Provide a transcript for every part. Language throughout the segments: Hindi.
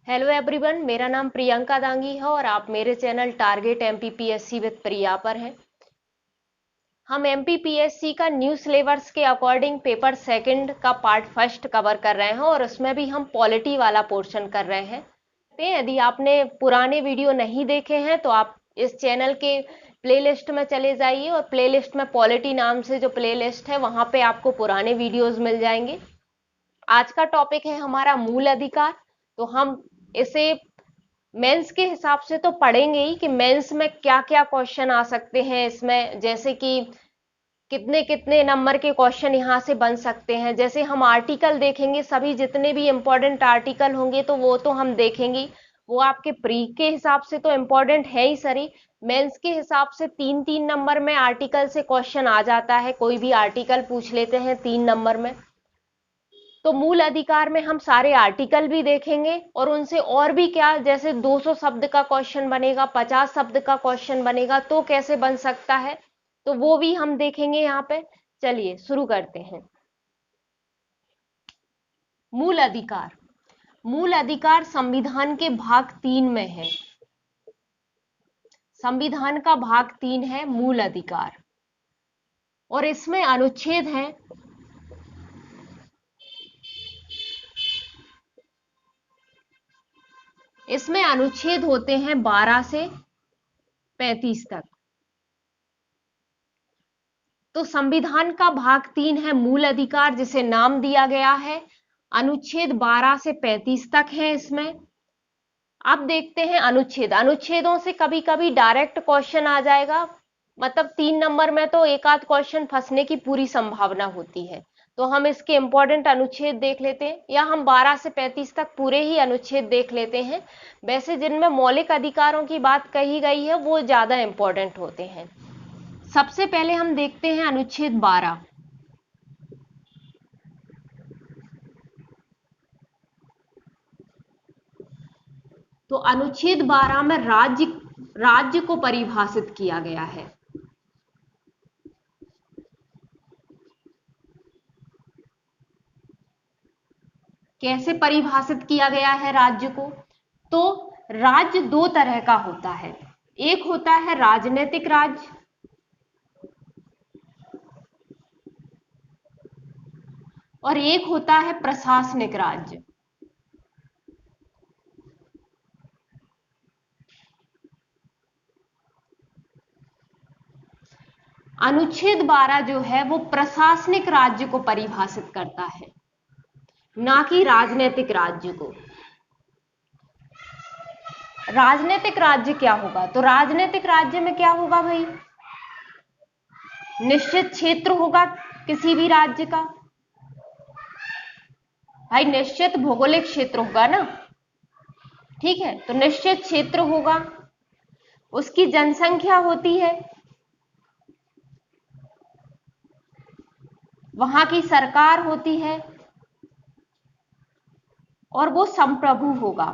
हेलो एवरीवन, मेरा नाम प्रियंका दांगी है और आप मेरे चैनल टारगेट एमपीपीएससी विद प्रिया पर हैं। हम एमपीपीएससी का न्यू सिलेबस के अकॉर्डिंग पेपर सेकंड का पार्ट फर्स्ट कवर कर रहे हैं और उसमें भी हम पॉलिटी वाला पोर्शन कर रहे हैं। यदि आपने पुराने वीडियो नहीं देखे हैं तो आप इस चैनल के प्लेलिस्ट में चले जाइए और प्लेलिस्ट में पॉलिटी नाम से जो प्लेलिस्ट है वहां पे आपको पुराने वीडियोस मिल जाएंगे। आज का टॉपिक है हमारा मूल अधिकार। तो हम इसे मेंस के हिसाब से तो पढ़ेंगे ही कि मेंस में क्या क्या क्वेश्चन आ सकते हैं इसमें, जैसे कि कितने कितने नंबर के क्वेश्चन यहाँ से बन सकते हैं। जैसे हम आर्टिकल देखेंगे, सभी जितने भी इंपॉर्टेंट आर्टिकल होंगे तो वो तो हम देखेंगे। वो आपके प्री के हिसाब से तो इम्पोर्टेंट है ही सरी, मेंस के हिसाब से 3-3 नंबर में आर्टिकल से क्वेश्चन आ जाता है। कोई भी आर्टिकल पूछ लेते हैं 3 नंबर में। तो मूल अधिकार में हम सारे आर्टिकल भी देखेंगे और उनसे और भी क्या, जैसे 200 शब्द का क्वेश्चन बनेगा, 50 शब्द का क्वेश्चन बनेगा तो कैसे बन सकता है, तो वो भी हम देखेंगे यहाँ पे। चलिए शुरू करते हैं। मूल अधिकार। मूल अधिकार संविधान के भाग 3 में है। संविधान का भाग 3 है मूल अधिकार और इसमें अनुच्छेद है। इसमें अनुच्छेद होते हैं 12 से 35 तक। तो संविधान का भाग 3 है मूल अधिकार, जिसे नाम दिया गया है। अनुच्छेद 12 से 35 तक है इसमें। अब देखते हैं अनुच्छेद। अनुच्छेदों से कभी कभी डायरेक्ट क्वेश्चन आ जाएगा, मतलब 3 नंबर में तो एक आध क्वेश्चन फंसने की पूरी संभावना होती है। तो हम इसके इंपॉर्टेंट अनुच्छेद देख लेते हैं, या हम 12 से 35 तक पूरे ही अनुच्छेद देख लेते हैं। वैसे जिनमें मौलिक अधिकारों की बात कही गई है वो ज्यादा इंपॉर्टेंट होते हैं। सबसे पहले हम देखते हैं अनुच्छेद 12। तो अनुच्छेद 12 में राज्य को परिभाषित किया गया है। कैसे परिभाषित किया गया है राज्य को? तो राज्य 2 तरह का होता है। एक होता है राजनीतिक राज्य और एक होता है प्रशासनिक राज्य। अनुच्छेद 12 जो है वो प्रशासनिक राज्य को परिभाषित करता है, ना कि राजनीतिक राज्य को। राजनीतिक राज्य क्या होगा? तो राजनीतिक राज्य में क्या होगा भाई? निश्चित क्षेत्र होगा किसी भी राज्य का। भाई निश्चित भौगोलिक क्षेत्र होगा ना, ठीक है। तो निश्चित क्षेत्र होगा, उसकी जनसंख्या होती है, वहां की सरकार होती है और वो संप्रभु होगा,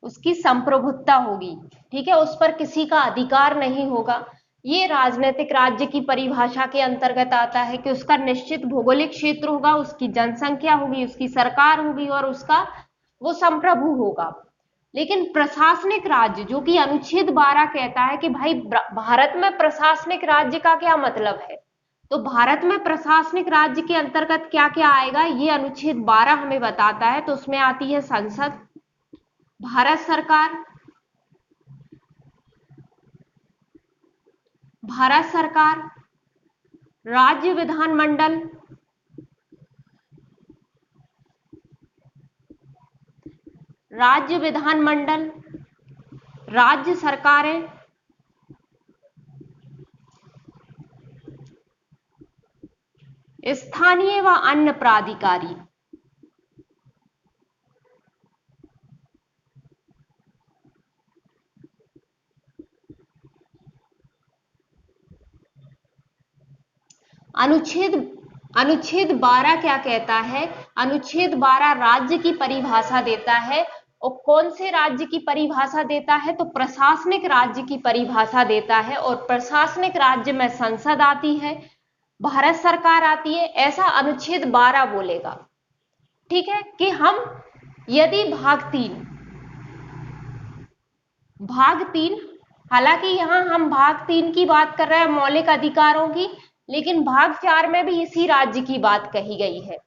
उसकी संप्रभुता होगी, ठीक है। उस पर किसी का अधिकार नहीं होगा। ये राजनीतिक राज्य की परिभाषा के अंतर्गत आता है कि उसका निश्चित भौगोलिक क्षेत्र होगा, उसकी जनसंख्या होगी, उसकी सरकार होगी और उसका वो संप्रभु होगा। लेकिन प्रशासनिक राज्य, जो कि अनुच्छेद 12 कहता है कि भाई भारत में प्रशासनिक राज्य का क्या मतलब है, तो भारत में प्रशासनिक राज्य के अंतर्गत क्या क्या आएगा ये अनुच्छेद 12 हमें बताता है। तो उसमें आती है संसद, भारत सरकार, भारत सरकार, राज्य विधानमंडल, राज्य विधानमंडल, राज्य सरकारें, स्थानीय व अन्य प्राधिकारी। अनुच्छेद 12 क्या कहता है? अनुच्छेद 12 राज्य की परिभाषा देता है। और कौन से राज्य की परिभाषा देता है? तो प्रशासनिक राज्य की परिभाषा देता है। और प्रशासनिक राज्य में संसद आती है, भारत सरकार आती है, ऐसा अनुच्छेद 12 बोलेगा। ठीक है, कि हम यदि भाग तीन, हालांकि यहां हम भाग 3 की बात कर रहे हैं मौलिक अधिकारों की, लेकिन भाग 4 में भी इसी राज्य की बात कही गई है।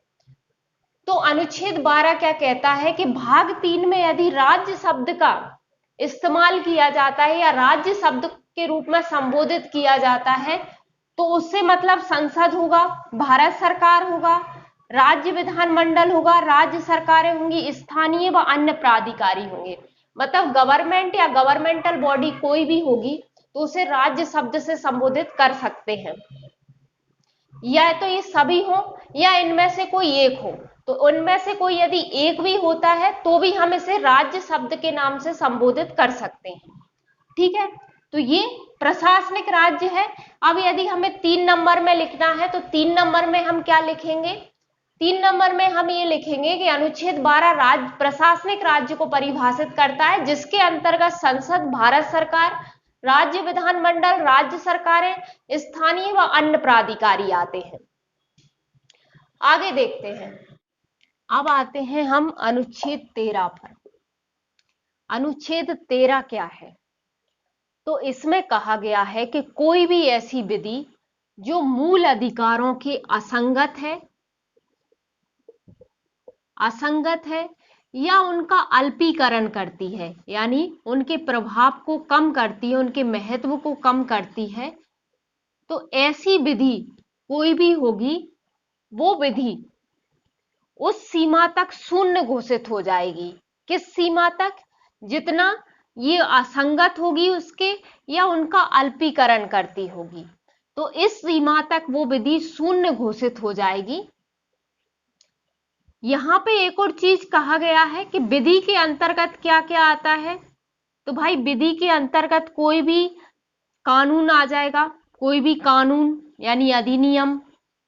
तो अनुच्छेद 12 क्या कहता है कि भाग 3 में यदि राज्य शब्द का इस्तेमाल किया जाता है या राज्य शब्द के रूप में संबोधित किया जाता है, तो उससे मतलब संसद होगा, भारत सरकार होगा, राज्य विधानमंडल होगा, राज्य सरकारें होंगी, स्थानीय व अन्य प्राधिकारी होंगे। मतलब गवर्नमेंट या गवर्नमेंटल बॉडी कोई भी होगी तो उसे राज्य शब्द से संबोधित कर सकते हैं। या तो ये सभी हो या इनमें से कोई एक हो, तो उनमें से कोई यदि एक भी होता है तो भी हम इसे राज्य शब्द के नाम से संबोधित कर सकते हैं। ठीक है, तो ये प्रशासनिक राज्य है। अब यदि हमें 3 नंबर में लिखना है तो 3 नंबर में हम क्या लिखेंगे? 3 नंबर में हम ये लिखेंगे कि अनुच्छेद 12 राज्य प्रशासनिक राज्य को परिभाषित करता है, जिसके अंतर्गत संसद, भारत सरकार, राज्य विधानमंडल, राज्य सरकारें, स्थानीय व अन्य प्राधिकारी आते हैं। आगे देखते हैं। अब आते हैं हम अनुच्छेद 13 पर। अनुच्छेद 13 क्या है? तो इसमें कहा गया है कि कोई भी ऐसी विधि जो मूल अधिकारों के असंगत है या उनका अल्पीकरण करती है, यानी उनके प्रभाव को कम करती है, उनके महत्व को कम करती है, तो ऐसी विधि कोई भी होगी, वो विधि उस सीमा तक शून्य घोषित हो जाएगी। किस सीमा तक? जितना ये असंगत होगी उसके या उनका अल्पीकरण करती होगी, तो इस सीमा तक वो विधि शून्य घोषित हो जाएगी। यहां पे एक और चीज कहा गया है कि विधि के अंतर्गत क्या क्या आता है। तो भाई विधि के अंतर्गत कोई भी कानून आ जाएगा, कोई भी कानून यानी अधिनियम,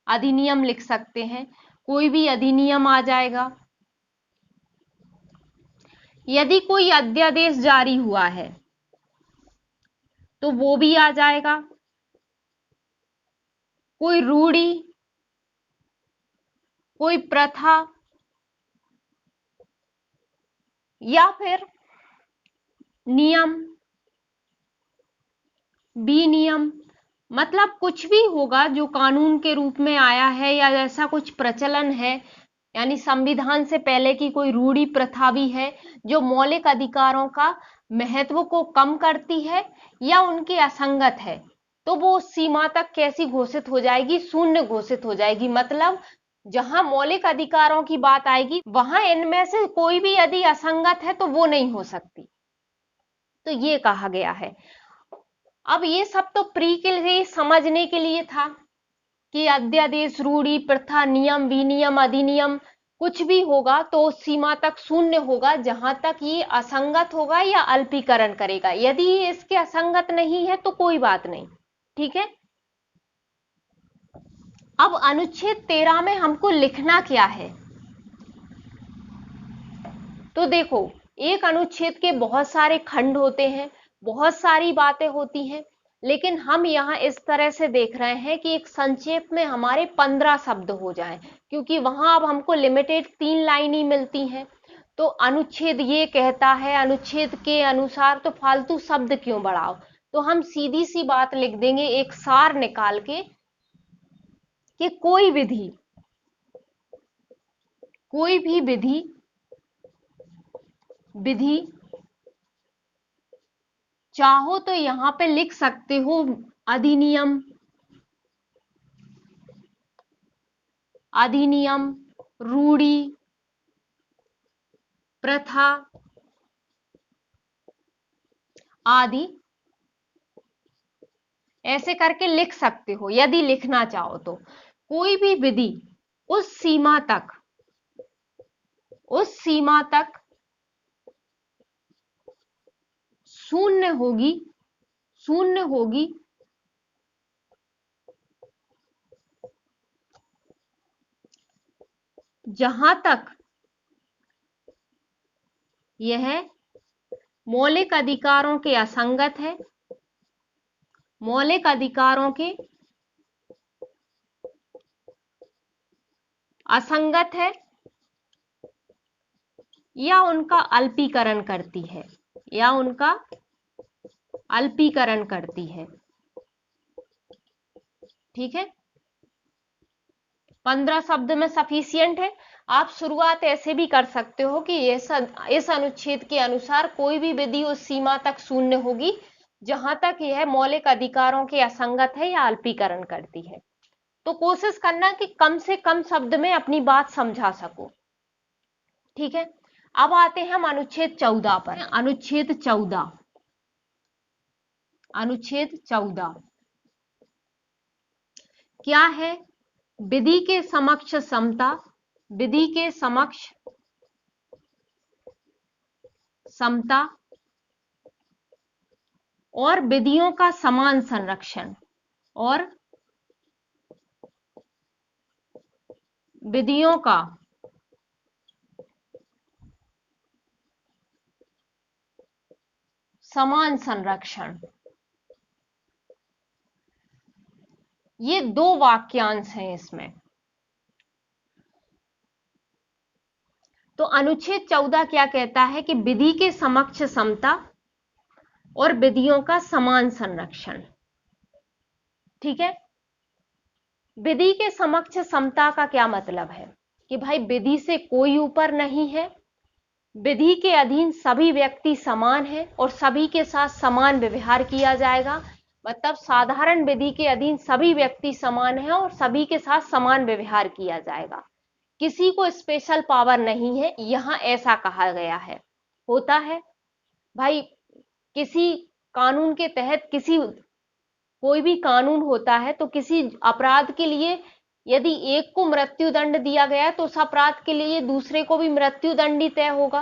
अधिनियम लिख सकते हैं, कोई भी अधिनियम आ जाएगा। यदि कोई अध्यादेश जारी हुआ है तो वो भी आ जाएगा। कोई रूढ़ी, कोई प्रथा या फिर नियम, विनियम, मतलब कुछ भी होगा जो कानून के रूप में आया है या ऐसा कुछ प्रचलन है, यानी संविधान से पहले की कोई रूढ़ी प्रथा भी है जो मौलिक अधिकारों का महत्व को कम करती है या उनकी असंगत है, तो वो उस सीमा तक कैसी घोषित हो जाएगी? शून्य घोषित हो जाएगी। मतलब जहां मौलिक अधिकारों की बात आएगी वहां इनमें से कोई भी यदि असंगत है तो वो नहीं हो सकती। तो ये कहा गया है। अब ये सब तो प्री के लिए समझने के लिए था कि अध्यादेश, रूढ़ी, प्रथा, नियम, विनियम, अधिनियम कुछ भी होगा तो उस सीमा तक शून्य होगा जहां तक ये असंगत होगा या अल्पीकरण करेगा। यदि ये इसके असंगत नहीं है तो कोई बात नहीं। ठीक है, अब अनुच्छेद 13 में हमको लिखना क्या है? तो देखो, एक अनुच्छेद के बहुत सारे खंड होते हैं, बहुत सारी बातें होती हैं, लेकिन हम यहाँ इस तरह से देख रहे हैं कि एक संक्षेप में हमारे 15 शब्द हो जाएं, क्योंकि वहां अब हमको लिमिटेड 3 लाइन ही मिलती हैं। तो अनुच्छेद ये कहता है, अनुच्छेद के अनुसार, तो फालतू शब्द क्यों बढ़ाओ? तो हम सीधी सी बात लिख देंगे एक सार निकाल के कि कोई भी विधि चाहो तो यहां पे लिख सकते हो अधिनियम, रूढ़ी, प्रथा आदि, ऐसे करके लिख सकते हो यदि लिखना चाहो तो। कोई भी विधि उस सीमा तक शून्य होगी जहां तक यह मौलिक अधिकारों के मौलिक अधिकारों के असंगत है या उनका अल्पीकरण करती है, या उनका अल्पीकरण करती है। ठीक है, 15 शब्द में सफिशियंट है। आप शुरुआत ऐसे भी कर सकते हो कि इस अनुच्छेद के अनुसार कोई भी विधि उस सीमा तक शून्य होगी जहां तक यह मौलिक अधिकारों के असंगत है या अल्पीकरण करती है। तो कोशिश करना कि कम से कम शब्द में अपनी बात समझा सको। ठीक है, अब आते हैं हम अनुच्छेद 14 पर। अनुच्छेद 14, अनुच्छेद 14 क्या है? विधि के समक्ष समता, विधि के समक्ष समता और विधियों का समान संरक्षण, और विधियों का समान संरक्षण। ये दो वाक्यांश हैं इसमें। तो अनुच्छेद 14 क्या कहता है कि विधि के समक्ष समता और विधियों का समान संरक्षण। ठीक है, विधि के समक्ष समता का क्या मतलब है कि भाई विधि से कोई ऊपर नहीं है, विधि के अधीन सभी व्यक्ति समान हैं और सभी के साथ समान व्यवहार किया जाएगा। मतलब साधारण विधि के अधीन सभी व्यक्ति समान हैं और सभी के साथ समान व्यवहार किया जाएगा, किसी को स्पेशल पावर नहीं है, यहां ऐसा कहा गया है। होता है भाई, किसी कानून के तहत कोई भी कानून होता है तो किसी अपराध के लिए यदि एक को मृत्यु दंड दिया गया तो उस अपराध के लिए दूसरे को भी मृत्यु दंड ही तय होगा।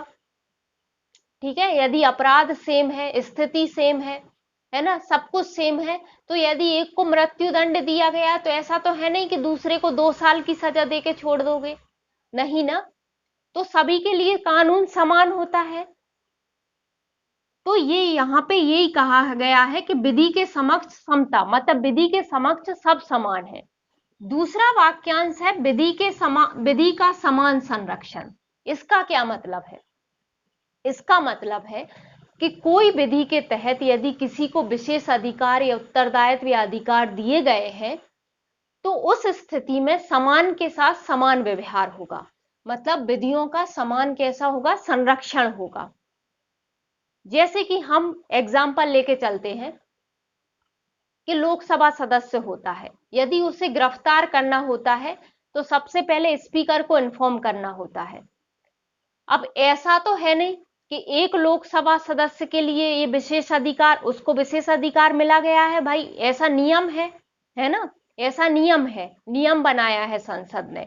ठीक है, यदि अपराध सेम है, स्थिति सेम है ना, सब कुछ सेम है, तो यदि एक को मृत्यु दंड दिया गया तो ऐसा तो है नहीं कि दूसरे को 2 साल की सजा देके छोड़ दोगे, नहीं ना। तो सभी के लिए कानून समान होता है। तो ये यहाँ पे यही कहा गया है कि विधि के समक्ष समता, मतलब विधि के समक्ष सब समान है। दूसरा वाक्यांश है विधि का समान संरक्षण। इसका क्या मतलब है? इसका मतलब है कि कोई विधि के तहत यदि किसी को विशेष अधिकार या उत्तरदायित्व या अधिकार दिए गए हैं तो उस स्थिति में समान के साथ समान व्यवहार होगा। मतलब विधियों का समान कैसा होगा? संरक्षण होगा। जैसे कि हम एग्जाम्पल लेके चलते हैं कि लोकसभा सदस्य होता है, यदि उसे गिरफ्तार करना होता है तो सबसे पहले स्पीकर को इन्फॉर्म करना होता है। अब ऐसा तो है नहीं कि एक लोकसभा सदस्य के लिए ये विशेष अधिकार, उसको विशेष अधिकार मिला गया है। भाई ऐसा नियम है ना, ऐसा नियम है, नियम बनाया है संसद ने।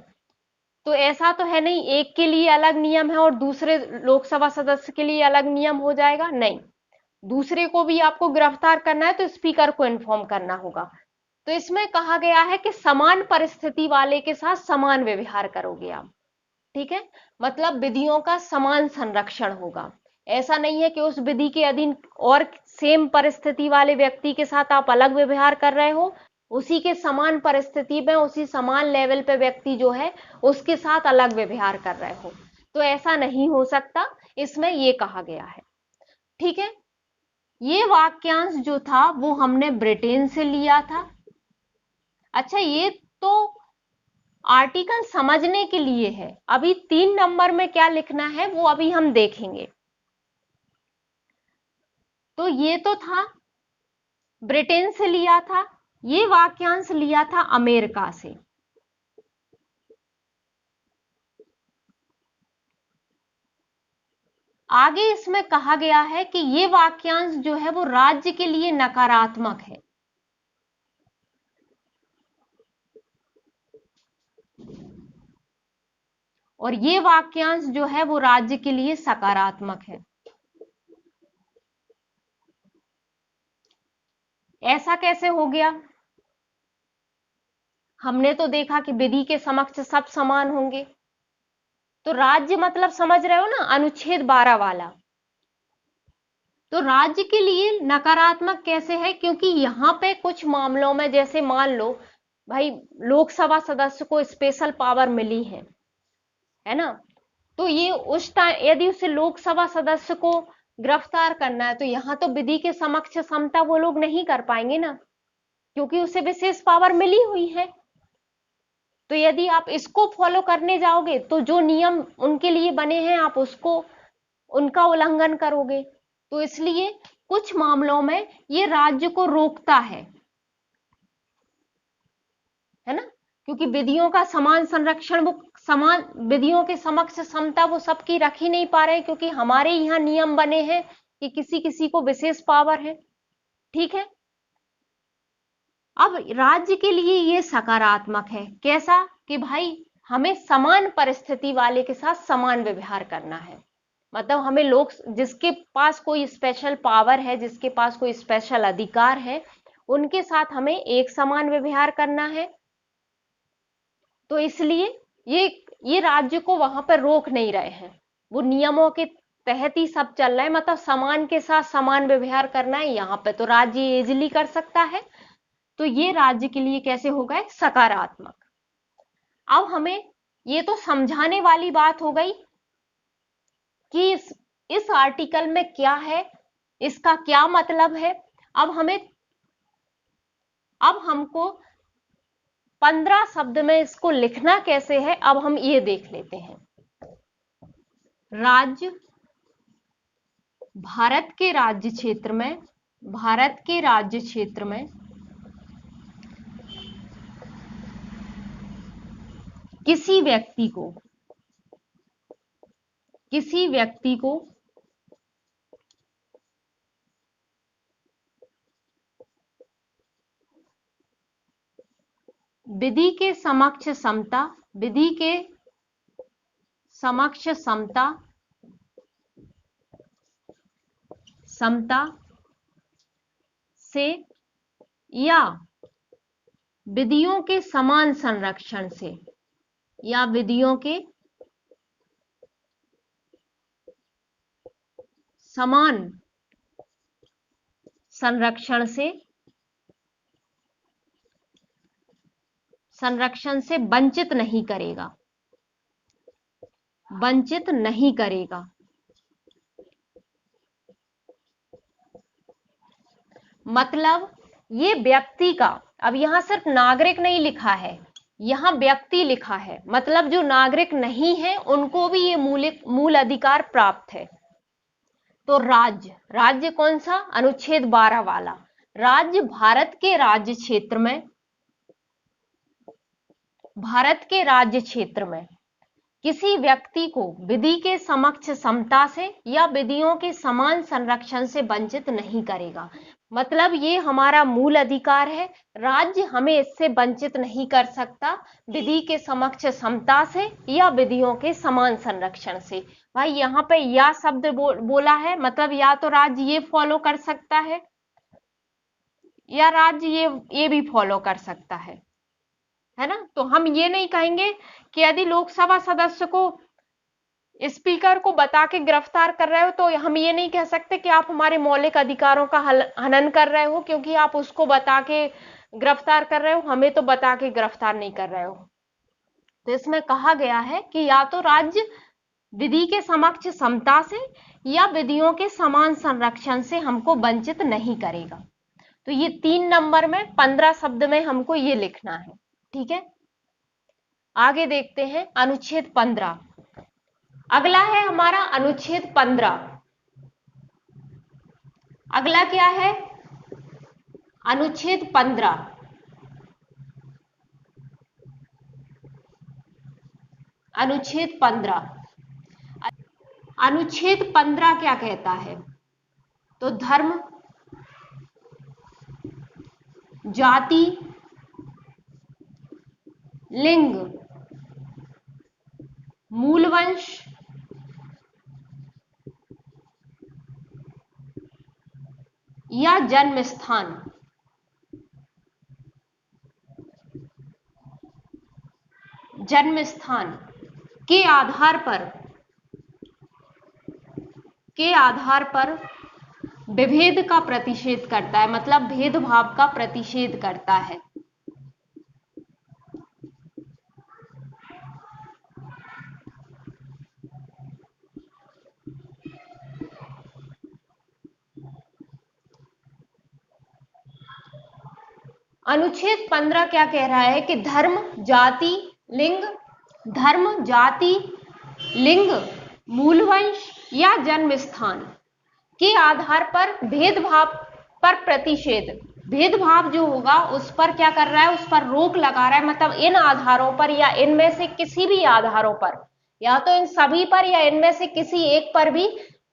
तो ऐसा तो है नहीं एक के लिए अलग नियम है और दूसरे लोकसभा सदस्य के लिए अलग नियम हो जाएगा, नहीं। दूसरे को भी आपको गिरफ्तार करना है तो स्पीकर को इन्फॉर्म करना होगा। तो इसमें कहा गया है कि समान परिस्थिति वाले के साथ समान व्यवहार करोगे आप। ठीक है, मतलब विधियों का समान संरक्षण होगा। ऐसा नहीं है कि उस विधि के अधीन और सेम परिस्थिति वाले व्यक्ति के साथ आप अलग व्यवहार कर रहे हो, उसी के समान परिस्थिति में उसी समान लेवल पे व्यक्ति जो है उसके साथ अलग व्यवहार कर रहे हो, तो ऐसा नहीं हो सकता। इसमें ये कहा गया है। ठीक है, ये वाक्यांश जो था वो हमने ब्रिटेन से लिया था। अच्छा, ये तो आर्टिकल समझने के लिए है। अभी 3 नंबर में क्या लिखना है वो अभी हम देखेंगे। तो ये तो था ब्रिटेन से लिया था, ये वाक्यांश लिया था अमेरिका से। आगे इसमें कहा गया है कि ये वाक्यांश जो है वो राज्य के लिए नकारात्मक है। और ये वाक्यांश जो है वो राज्य के लिए सकारात्मक है। ऐसा कैसे हो गया? हमने तो देखा कि विधि के समक्ष सब समान होंगे, तो राज्य मतलब समझ रहे हो ना, अनुच्छेद 12 वाला। तो राज्य के लिए नकारात्मक कैसे है? क्योंकि यहां पे कुछ मामलों में, जैसे मान लो भाई लोकसभा सदस्य को स्पेशल पावर मिली है ना, तो ये उस टाइम यदि उसे लोकसभा सदस्य को गिरफ्तार करना है तो यहाँ तो विधि के समक्ष समता वो लोग नहीं कर पाएंगे ना, क्योंकि उसे विशेष पावर मिली हुई है। तो यदि आप इसको फॉलो करने जाओगे तो जो नियम उनके लिए बने हैं आप उसको उनका उल्लंघन करोगे। तो इसलिए कुछ मामलों में ये राज्य को रोकता है ना, क्योंकि विधियों का समान संरक्षण वो समान विधियों के समक्ष समता वो सबकी रख ही नहीं पा रहे, क्योंकि हमारे यहाँ नियम बने हैं कि किसी किसी को विशेष पावर है। ठीक है, अब राज्य के लिए ये सकारात्मक है। कैसा कि भाई हमें समान परिस्थिति वाले के साथ समान व्यवहार करना है। मतलब हमें लोग जिसके पास कोई स्पेशल पावर है, जिसके पास कोई स्पेशल अधिकार है, उनके साथ हमें एक समान व्यवहार करना है। तो इसलिए ये राज्य को वहां पर रोक नहीं रहे हैं, वो नियमों के तहत ही सब चल रहा है। मतलब समान के साथ समान व्यवहार करना है, यहाँ पे तो राज्य इजिली कर सकता है। तो ये राज्य के लिए कैसे होगा, सकारात्मक। अब हमें ये तो समझाने वाली बात हो गई कि इस आर्टिकल में क्या है, इसका क्या मतलब है। अब हमको 15 शब्द में इसको लिखना कैसे है, अब हम ये देख लेते हैं। राज्य भारत के राज्य क्षेत्र में किसी व्यक्ति को विधि के समक्ष समता से या विधियों के समान संरक्षण से संरक्षण से वंचित नहीं करेगा। मतलब ये व्यक्ति का, अब यहां सिर्फ नागरिक नहीं लिखा है, यहां व्यक्ति लिखा है। मतलब जो नागरिक नहीं है उनको भी ये मूल अधिकार प्राप्त है। तो राज्य कौन सा, अनुच्छेद 12 वाला राज्य भारत के राज्य क्षेत्र में किसी व्यक्ति को विधि के समक्ष समता से या विधियों के समान संरक्षण से वंचित नहीं करेगा। मतलब ये हमारा मूल अधिकार है, राज्य हमें इससे वंचित नहीं कर सकता, विधि के समक्ष समता से या विधियों के समान संरक्षण से। भाई यहाँ पे या शब्द बोला है, मतलब या तो राज्य ये फॉलो कर सकता है या राज्य ये भी फॉलो कर सकता है ना। तो हम ये नहीं कहेंगे कि यदि लोकसभा सदस्य को स्पीकर को बता के गिरफ्तार कर रहे हो तो हम ये नहीं कह सकते कि आप हमारे मौलिक अधिकारों का हनन कर रहे हो, क्योंकि आप उसको बता के गिरफ्तार कर रहे हो, हमें तो बता के गिरफ्तार नहीं कर रहे हो। तो इसमें कहा गया है कि या तो राज्य विधि के समक्ष समता से या विधियों के समान संरक्षण से हमको वंचित नहीं करेगा। तो ये 3 नंबर में 15 शब्द में हमको ये लिखना है। ठीक है, आगे देखते हैं अनुच्छेद 15। अगला है हमारा अनुच्छेद 15। अगला क्या है, अनुच्छेद 15। अनुच्छेद 15 क्या कहता है, तो धर्म, जाति, लिंग, मूलवंश, या जन्म स्थान के आधार पर विभेद का प्रतिषेध करता है। मतलब भेदभाव का प्रतिषेध करता है। अनुच्छेद 15 क्या कह रहा है कि धर्म, जाति, लिंग, मूलवंश या जन्म स्थान के आधार पर भेदभाव पर प्रतिषेध, भेदभाव जो होगा उस पर क्या कर रहा है, उस पर रोक लगा रहा है। मतलब इन आधारों पर या इनमें से किसी भी आधारों पर, या तो इन सभी पर या इनमें से किसी एक पर भी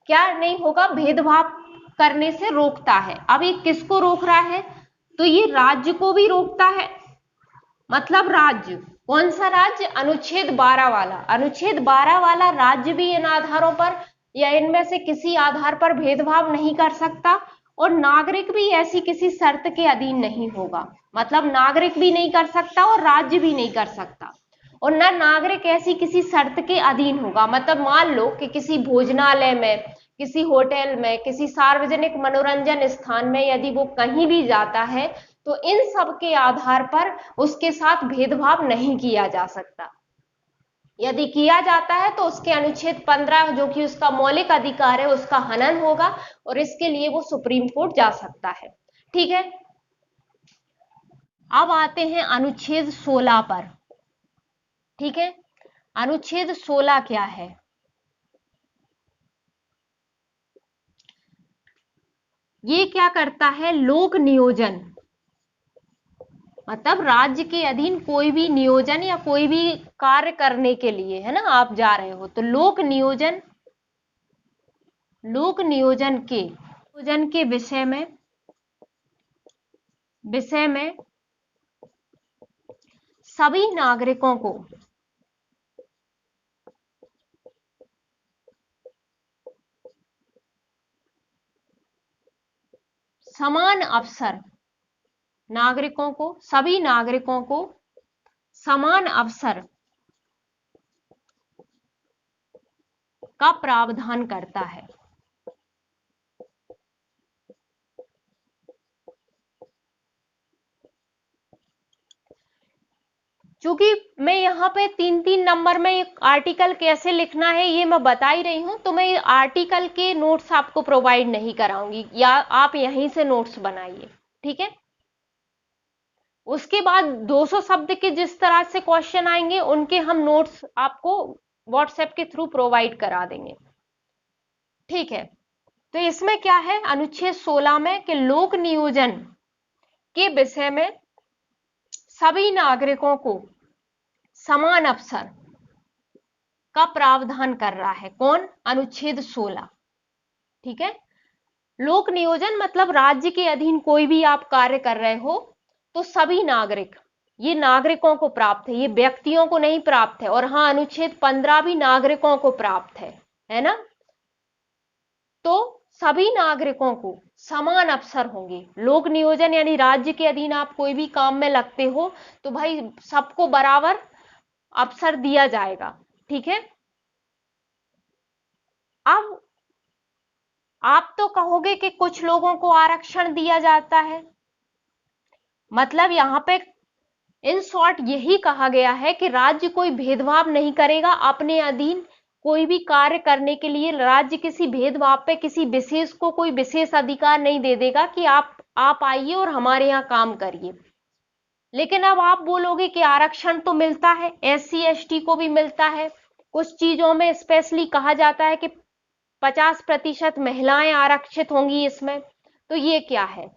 क्या नहीं होगा, भेदभाव करने से रोकता है। अब ये किसको रोक रहा है, तो ये राज्य को भी रोकता है। मतलब राज्य, कौन सा राज्य, अनुच्छेद 12 वाला, अनुच्छेद 12 वाला राज्य भी इन आधारों पर या इनमें से किसी आधार पर भेदभाव नहीं कर सकता, और नागरिक भी ऐसी किसी शर्त के अधीन नहीं होगा। मतलब नागरिक भी नहीं कर सकता और राज्य भी नहीं कर सकता, और न नागरिक ऐसी किसी शर्त के अधीन होगा। मतलब मान लो कि किसी भोजनालय में, किसी होटल में, किसी सार्वजनिक मनोरंजन स्थान में यदि वो कहीं भी जाता है तो इन सब के आधार पर उसके साथ भेदभाव नहीं किया जा सकता। यदि किया जाता है तो उसके अनुच्छेद 15 जो कि उसका मौलिक अधिकार है उसका हनन होगा, और इसके लिए वो सुप्रीम कोर्ट जा सकता है। ठीक है, अब आते हैं अनुच्छेद 16 पर। ठीक है, अनुच्छेद 16 क्या है, ये क्या करता है, लोक नियोजन, मतलब राज्य के अधीन कोई भी नियोजन या कोई भी कार्य करने के लिए, है ना, आप जा रहे हो तो लोक नियोजन के विषय में सभी नागरिकों को समान अवसर, सभी नागरिकों को समान अवसर का प्रावधान करता है। चूंकि मैं यहाँ पे 3-3 नंबर में एक आर्टिकल कैसे लिखना है ये मैं बता ही रही हूं, तो मैं आर्टिकल के नोट्स आपको प्रोवाइड नहीं कराऊंगी, या आप यहीं से नोट्स बनाइए। ठीक है, उसके बाद 200 शब्द के जिस तरह से क्वेश्चन आएंगे उनके हम नोट्स आपको व्हाट्सएप के थ्रू प्रोवाइड करा देंगे। ठीक है, तो इसमें क्या है अनुच्छेद 16 में कि लोक नियोजन के विषय में सभी नागरिकों को समान अवसर का प्रावधान कर रहा है। कौन, अनुच्छेद 16। ठीक है, लोक नियोजन मतलब राज्य के अधीन कोई भी आप कार्य कर रहे हो तो सभी नागरिक, ये नागरिकों को प्राप्त है, ये व्यक्तियों को नहीं प्राप्त है। और हाँ, अनुच्छेद 15 भी नागरिकों को प्राप्त है ना। तो सभी नागरिकों को समान अवसर होंगे। लोक नियोजन यानी राज्य के अधीन आप कोई भी काम में लगते हो तो भाई सबको बराबर अवसर दिया जाएगा। ठीक है, अब आप तो कहोगे कि कुछ लोगों को आरक्षण दिया जाता है, मतलब यहां पे इन शॉर्ट यही कहा गया है कि राज्य कोई भेदभाव नहीं करेगा, अपने अधीन कोई भी कार्य करने के लिए राज्य किसी भेदभाव पे किसी विशेष को कोई विशेष अधिकार नहीं दे देगा कि आप आइए और हमारे यहाँ काम करिए। लेकिन अब आप बोलोगे कि आरक्षण तो मिलता है, SC ST को भी मिलता है, कुछ चीजों में स्पेशली कहा जाता है कि 50% महिलाएं आरक्षित होंगी इसमें, तो ये क्या है,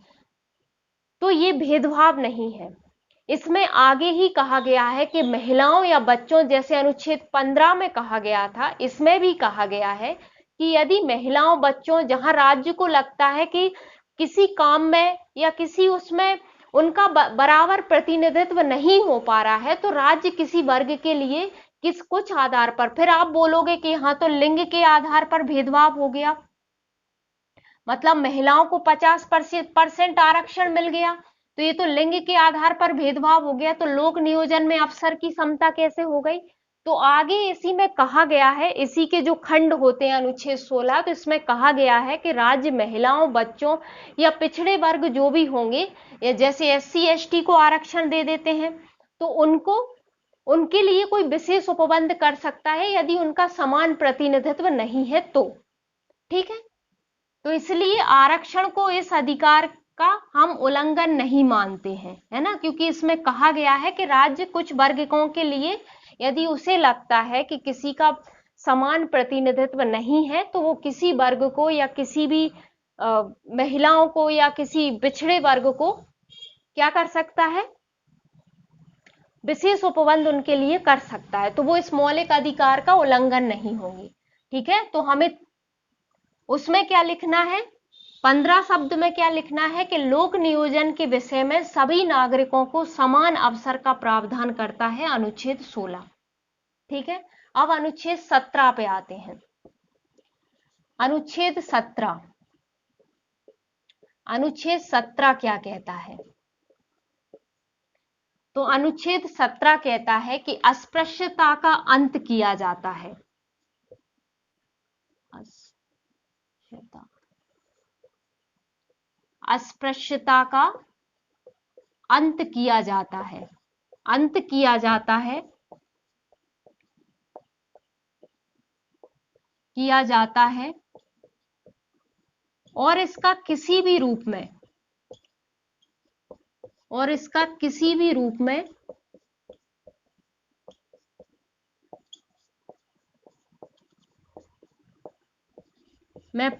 तो ये भेदभाव नहीं है। इसमें आगे ही कहा गया है कि महिलाओं या बच्चों, जैसे अनुच्छेद 15 में कहा गया था, इसमें भी कहा गया है कि यदि महिलाओं बच्चों, जहां राज्य को लगता है कि किसी काम में या किसी उसमें उनका बराबर प्रतिनिधित्व नहीं हो पा रहा है, तो राज्य किसी वर्ग के लिए कुछ आधार पर, फिर आप बोलोगे कि यहाँ तो लिंग के आधार पर भेदभाव हो गया, मतलब महिलाओं को 50% आरक्षण मिल गया, तो ये तो लिंग के आधार पर भेदभाव हो गया, तो लोक नियोजन में अवसर की समता कैसे हो गई। तो आगे इसी में कहा गया है, इसी के जो खंड होते हैं अनुच्छेद 16, तो इसमें कहा गया है कि राज्य महिलाओं, बच्चों या पिछड़े वर्ग जो भी होंगे, या जैसे SC ST को आरक्षण दे देते हैं, तो उनके लिए कोई विशेष उपबंध कर सकता है यदि उनका समान प्रतिनिधित्व नहीं है तो। ठीक है, तो इसलिए आरक्षण को इस अधिकार का हम उल्लंघन नहीं मानते हैं, है ना, क्योंकि इसमें कहा गया है कि राज्य कुछ वर्गों के लिए यदि उसे लगता है कि किसी का समान प्रतिनिधित्व नहीं है तो वो किसी वर्ग को या किसी भी महिलाओं को या किसी पिछड़े वर्ग को क्या कर सकता है, विशेष उपबंध उनके लिए कर सकता है, तो वो इस मौलिक अधिकार का उल्लंघन नहीं होगी। ठीक है, तो हमें उसमें क्या लिखना है, 15 शब्द में क्या लिखना है कि लोक नियोजन के विषय में सभी नागरिकों को समान अवसर का प्रावधान करता है अनुच्छेद 16। ठीक है, अब अनुच्छेद 17 पे आते हैं। अनुच्छेद 17, अनुच्छेद 17 क्या कहता है, तो अनुच्छेद 17 कहता है कि अस्पृश्यता का अंत किया जाता है। अस्पृश्यता का अंत किया जाता है, अंत किया जाता है, किया जाता है, और इसका किसी भी रूप में, और इसका किसी भी रूप में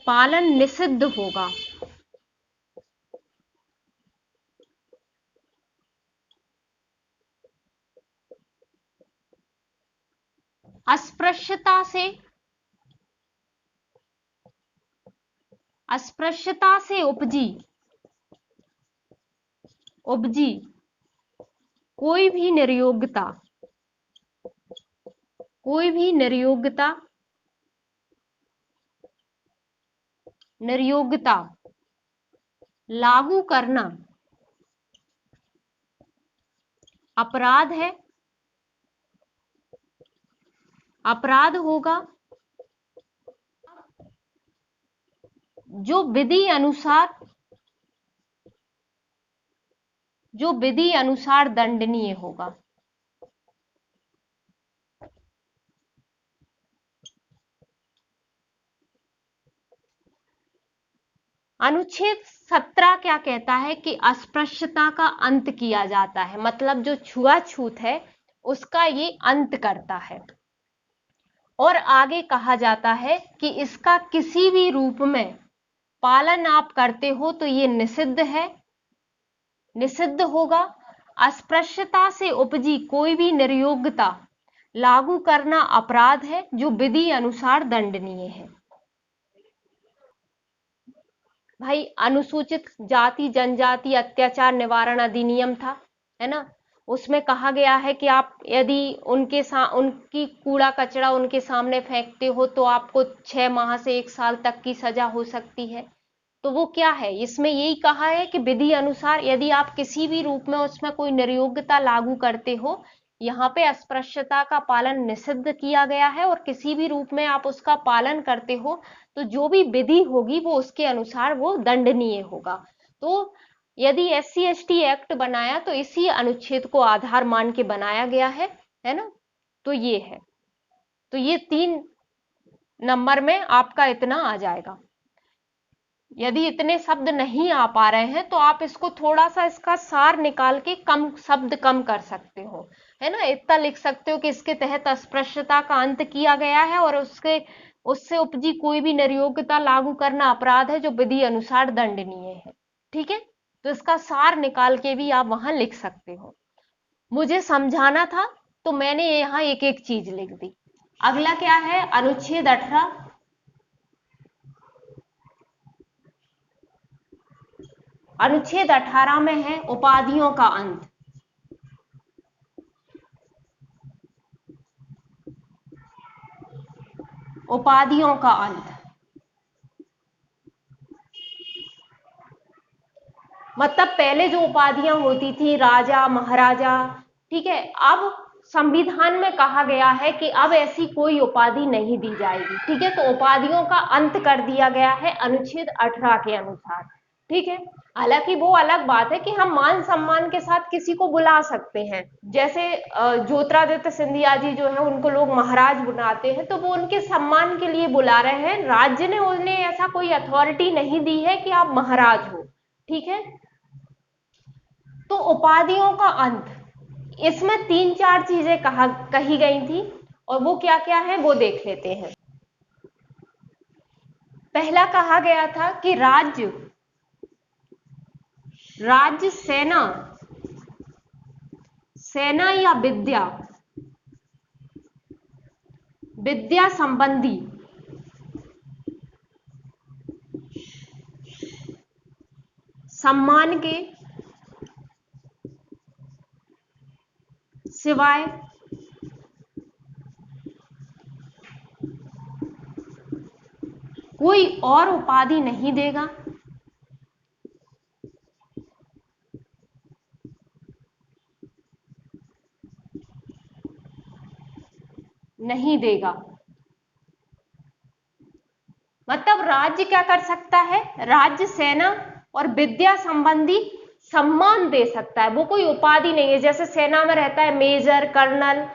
पालन निषिद्ध होगा। अस्पृश्यता से, अस्पृश्यता से उपजी कोई भी निर्योग्यता, कोई भी निर्योग्यता, निर्योग्यता लागू करना अपराध है, अपराध होगा, जो विधि अनुसार, जो विधि अनुसार दंडनीय होगा। अनुच्छेद 17 क्या कहता है कि अस्पृश्यता का अंत किया जाता है, मतलब जो छुआछूत है उसका ये अंत करता है। और आगे कहा जाता है कि इसका किसी भी रूप में पालन आप करते हो तो ये निषिद्ध है, निषिद्ध होगा। अस्पृश्यता से उपजी कोई भी निर्योग्यता लागू करना अपराध है, जो विधि अनुसार दंडनीय है। भाई अनुसूचित जाति जनजाति अत्याचार निवारण अधिनियम था, है ना, उसमें कहा गया है कि आप यदि उनकी कूड़ा कचरा उनके सामने फेंकते हो तो आपको 6 माह से 1 साल तक की सजा हो सकती है। तो वो क्या है, इसमें यही कहा है कि विधि अनुसार यदि आप किसी भी रूप में उसमें कोई निर्योग्यता लागू करते हो, यहाँ पे अस्पृश्यता का पालन निषिद्ध किया गया है, और किसी भी रूप में आप उसका पालन करते हो तो जो भी विधि होगी वो उसके अनुसार वो दंडनीय होगा। तो यदि SC/ST एक्ट बनाया तो इसी अनुच्छेद को आधार मान के बनाया गया है ना। तो ये है, तो ये 3 नंबर में आपका इतना आ जाएगा। यदि इतने शब्द नहीं आ पा रहे हैं तो आप इसको थोड़ा सा इसका सार निकाल के कम शब्द कम कर सकते हो, है ना। इतना लिख सकते हो कि इसके तहत अस्पृश्यता का अंत किया गया है और उससे उपजी कोई भी निर्योग्यता लागू करना अपराध है, जो विधि अनुसार दंडनीय है। ठीक है, तो इसका सार निकाल के भी आप वहां लिख सकते हो। मुझे समझाना था तो मैंने यहाँ एक एक चीज लिख दी। अगला क्या है, अनुच्छेद 18। अनुच्छेद 18 में है उपाधियों का अंत। उपाधियों का अंत मतलब पहले जो उपाधियां होती थी राजा महाराजा, ठीक है, अब संविधान में कहा गया है कि अब ऐसी कोई उपाधि नहीं दी जाएगी। ठीक है, तो उपाधियों का अंत कर दिया गया है अनुच्छेद 18 के अनुसार। ठीक है, हालांकि वो अलग बात है कि हम मान सम्मान के साथ किसी को बुला सकते हैं, जैसे ज्योतिरादित्य सिंधिया जी जो है उनको लोग महाराज बुलाते हैं, तो वो उनके सम्मान के लिए बुला रहे हैं। राज्य ने उन्हें ऐसा कोई अथॉरिटी नहीं दी है कि आप महाराज हो। ठीक है। तो उपाधियों का अंत, इसमें 3-4 चीजें कही गई थी, और वो क्या क्या है वो देख लेते हैं। पहला कहा गया था कि राज्य सेना या विद्या संबंधी सम्मान के सिवाय कोई और उपाधि नहीं देगा। नहीं देगा मतलब राज्य क्या कर सकता है, राज्य सेना और विद्या संबंधी सम्मान दे सकता है, वो कोई उपाधि नहीं है। जैसे सेना में रहता है मेजर, कर्नल,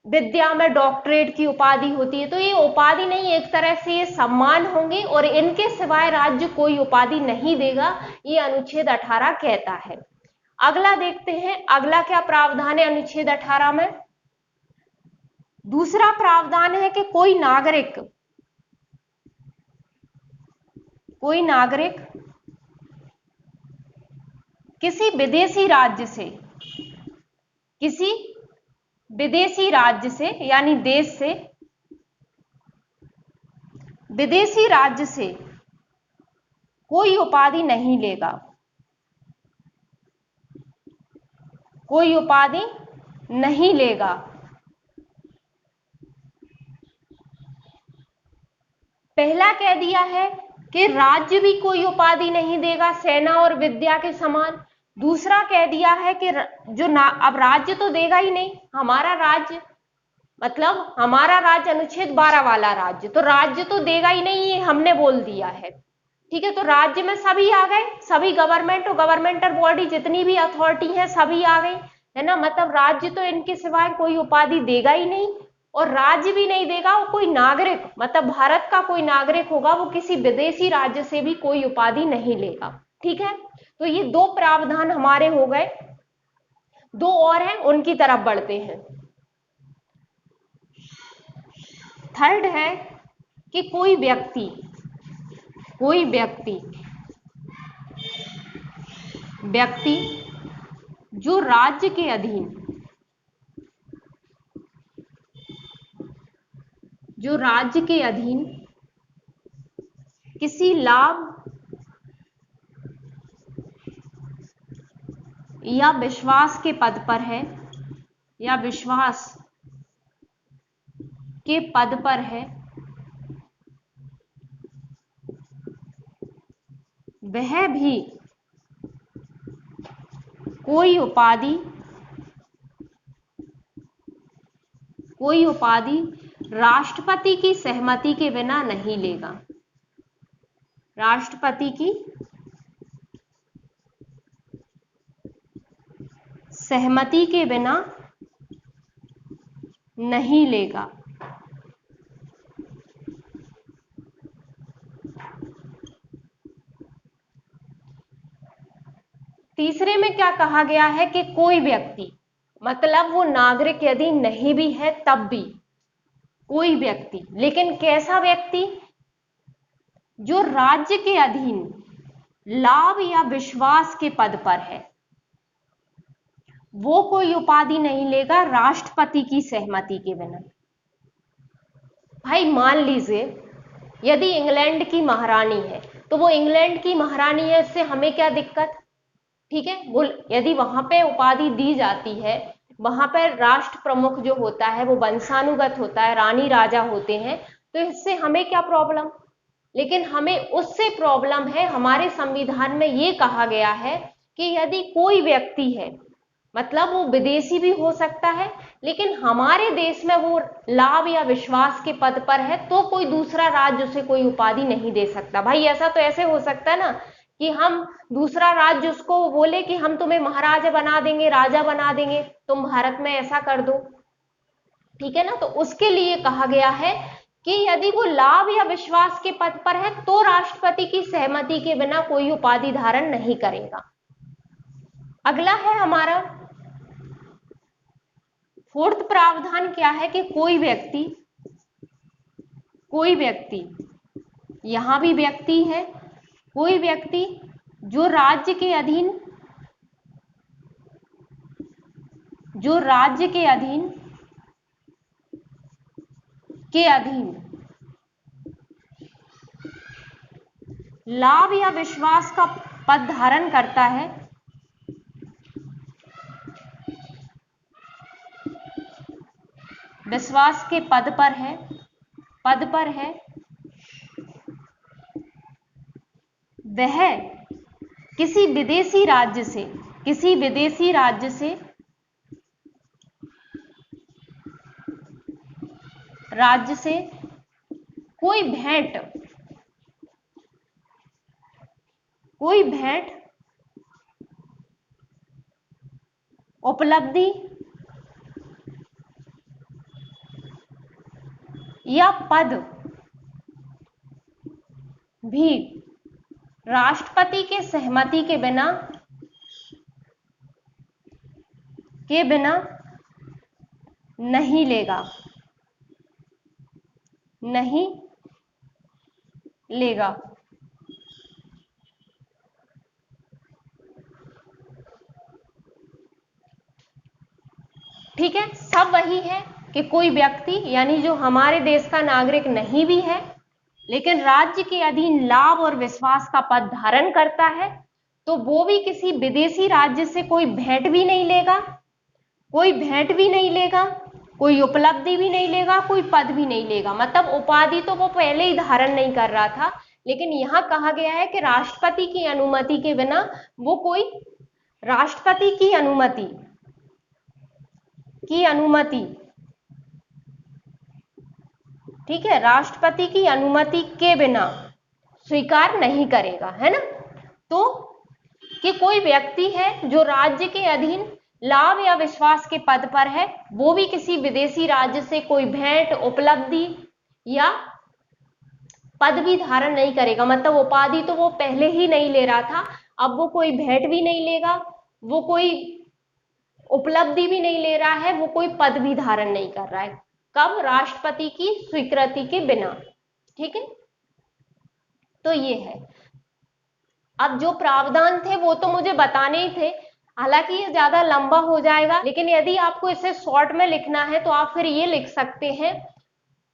विद्या में डॉक्टरेट की उपाधि होती है, तो ये उपाधि नहीं, एक तरह से ये सम्मान होंगे, और इनके सिवाय राज्य कोई उपाधि नहीं देगा, ये अनुच्छेद 18 कहता है। अगला देखते हैं, अगला क्या प्रावधान है अनुच्छेद 18 में। दूसरा प्रावधान है कि कोई नागरिक किसी विदेशी राज्य से यानी देश से, विदेशी राज्य से कोई उपाधि नहीं लेगा, कोई उपाधि नहीं लेगा। पहला कह दिया है कि राज्य भी कोई उपाधि नहीं देगा सेना और विद्या के समान। दूसरा कह दिया है कि अब राज्य तो देगा ही नहीं, हमारा राज्य मतलब हमारा राज्य अनुच्छेद 12 वाला राज्य, तो राज्य तो देगा ही नहीं, ये हमने बोल दिया है। ठीक है, तो राज्य में सभी आ गए, सभी गवर्नमेंट और गवर्नमेंटल बॉडी जितनी भी अथॉरिटी है सभी आ गई, है ना। मतलब राज्य तो इनके सिवाय कोई उपाधि देगा ही नहीं, और राज्य भी नहीं देगा, और कोई नागरिक मतलब भारत का कोई नागरिक होगा वो किसी विदेशी राज्य से भी कोई उपाधि नहीं लेगा। ठीक है, तो ये 2 प्रावधान हमारे हो गए, 2 और हैं, उनकी तरफ बढ़ते हैं। थर्ड है कि कोई व्यक्ति जो राज्य के अधीन किसी लाभ या विश्वास के पद पर है, वह भी कोई उपाधि राष्ट्रपति की सहमति के बिना नहीं लेगा। राष्ट्रपति की सहमति के बिना नहीं लेगा। तीसरे में क्या कहा गया है कि कोई व्यक्ति मतलब वो नागरिक यदि नहीं भी है तब भी कोई व्यक्ति, लेकिन कैसा व्यक्ति, जो राज्य के अधीन लाभ या विश्वास के पद पर है, वो कोई उपाधि नहीं लेगा राष्ट्रपति की सहमति के बिना। भाई मान लीजिए यदि इंग्लैंड की महारानी है, तो वो इंग्लैंड की महारानी है, इससे हमें क्या दिक्कत। ठीक है, वो यदि वहां पे उपाधि दी जाती है, वहां पर राष्ट्र प्रमुख जो होता है वो वंशानुगत होता है, रानी राजा होते हैं, तो इससे हमें क्या प्रॉब्लम। लेकिन हमें उससे प्रॉब्लम है, हमारे संविधान में ये कहा गया है कि यदि कोई व्यक्ति है, मतलब वो विदेशी भी हो सकता है, लेकिन हमारे देश में वो लाभ या विश्वास के पद पर है, तो कोई दूसरा राज्य उसे कोई उपाधि नहीं दे सकता। भाई ऐसा तो ऐसे हो सकता है ना कि हम दूसरा राज्य उसको बोले कि हम तुम्हें महाराजा बना देंगे, राजा बना देंगे, तुम भारत में ऐसा कर दो। ठीक है ना, तो उसके लिए कहा गया है कि यदि वो लाभ या विश्वास के पद पर है तो राष्ट्रपति की सहमति के बिना कोई उपाधि धारण नहीं करेगा। अगला है हमारा फोर्थ प्रावधान क्या है कि कोई व्यक्ति यहां भी व्यक्ति है, कोई व्यक्ति जो राज्य के अधीन लाभ या विश्वास का पद धारण करता है, विश्वास के पद पर है, वह किसी विदेशी राज्य से कोई भेंट उपलब्धि या पद भी राष्ट्रपति के सहमति के बिना नहीं लेगा। ठीक है, सब वही है कि कोई व्यक्ति यानी जो हमारे देश का नागरिक नहीं भी है लेकिन राज्य के अधीन लाभ और विश्वास का पद धारण करता है तो वो भी किसी विदेशी राज्य से कोई भेंट भी नहीं लेगा, कोई उपलब्धि भी नहीं लेगा, कोई पद भी नहीं लेगा। मतलब उपाधि तो वो पहले ही धारण नहीं कर रहा था, लेकिन यहां कहा गया है कि राष्ट्रपति की अनुमति के बिना वो कोई राष्ट्रपति की अनुमति ठीक है, राष्ट्रपति की अनुमति के बिना स्वीकार नहीं करेगा, है ना। तो कि कोई व्यक्ति है जो राज्य के अधीन लाभ या विश्वास के पद पर है, वो भी किसी विदेशी राज्य से कोई भेंट उपलब्धि या पद भी धारण नहीं करेगा। मतलब उपाधि तो वो पहले ही नहीं ले रहा था, अब वो कोई भेंट भी नहीं लेगा, वो कोई उपलब्धि भी नहीं ले रहा है, वो कोई पद भी धारण नहीं कर रहा है। कब? राष्ट्रपति की स्वीकृति के बिना। ठीक है, तो ये है। अब जो प्रावधान थे वो तो मुझे बताने ही थे, हालांकि ये ज्यादा लंबा हो जाएगा, लेकिन यदि आपको इसे शॉर्ट में लिखना है तो आप फिर ये लिख सकते हैं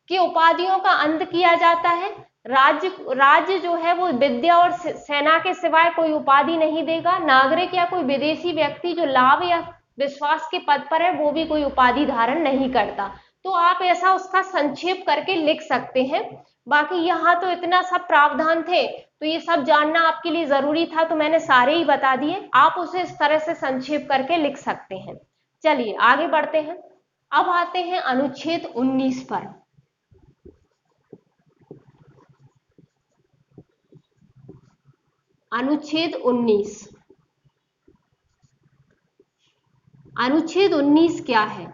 कि उपाधियों का अंत किया जाता है, राज्य जो है वो विद्या और सेना के सिवाय कोई उपाधि नहीं देगा, नागरिक या कोई विदेशी व्यक्ति जो लाभ या विश्वास के पद पर है वो भी कोई उपाधि धारण नहीं करता। तो आप ऐसा उसका संक्षेप करके लिख सकते हैं। बाकी यहाँ तो इतना सब प्रावधान थे तो ये सब जानना आपके लिए जरूरी था, तो मैंने सारे ही बता दिए। आप उसे इस तरह से संक्षेप करके लिख सकते हैं। चलिए आगे बढ़ते हैं। अब आते हैं अनुच्छेद 19 पर। अनुच्छेद 19 क्या है?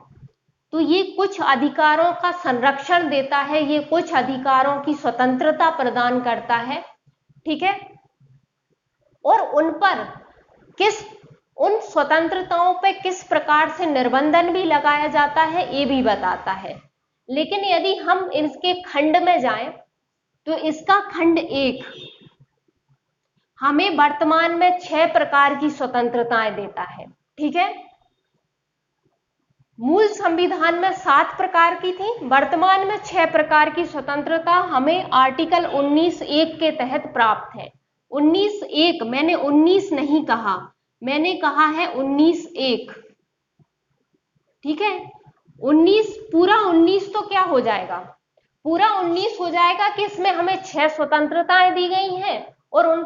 तो ये कुछ अधिकारों का संरक्षण देता है, ये कुछ अधिकारों की स्वतंत्रता प्रदान करता है, ठीक है, और उन स्वतंत्रताओं पे किस प्रकार से निर्बंधन भी लगाया जाता है ये भी बताता है। लेकिन यदि हम इसके खंड में जाएं तो इसका खंड 1 हमें वर्तमान में 6 प्रकार की स्वतंत्रताएं देता है। ठीक है, मूल संविधान में 7 प्रकार की थी, वर्तमान में 6 प्रकार की स्वतंत्रता हमें आर्टिकल 19(1) के तहत प्राप्त है। 19(1), मैंने 19 नहीं कहा, मैंने कहा है 19(1). ठीक है, 19 पूरा 19 तो क्या हो जाएगा? पूरा 19 हो जाएगा कि इसमें हमें 6 स्वतंत्रताएं दी गई हैं और उन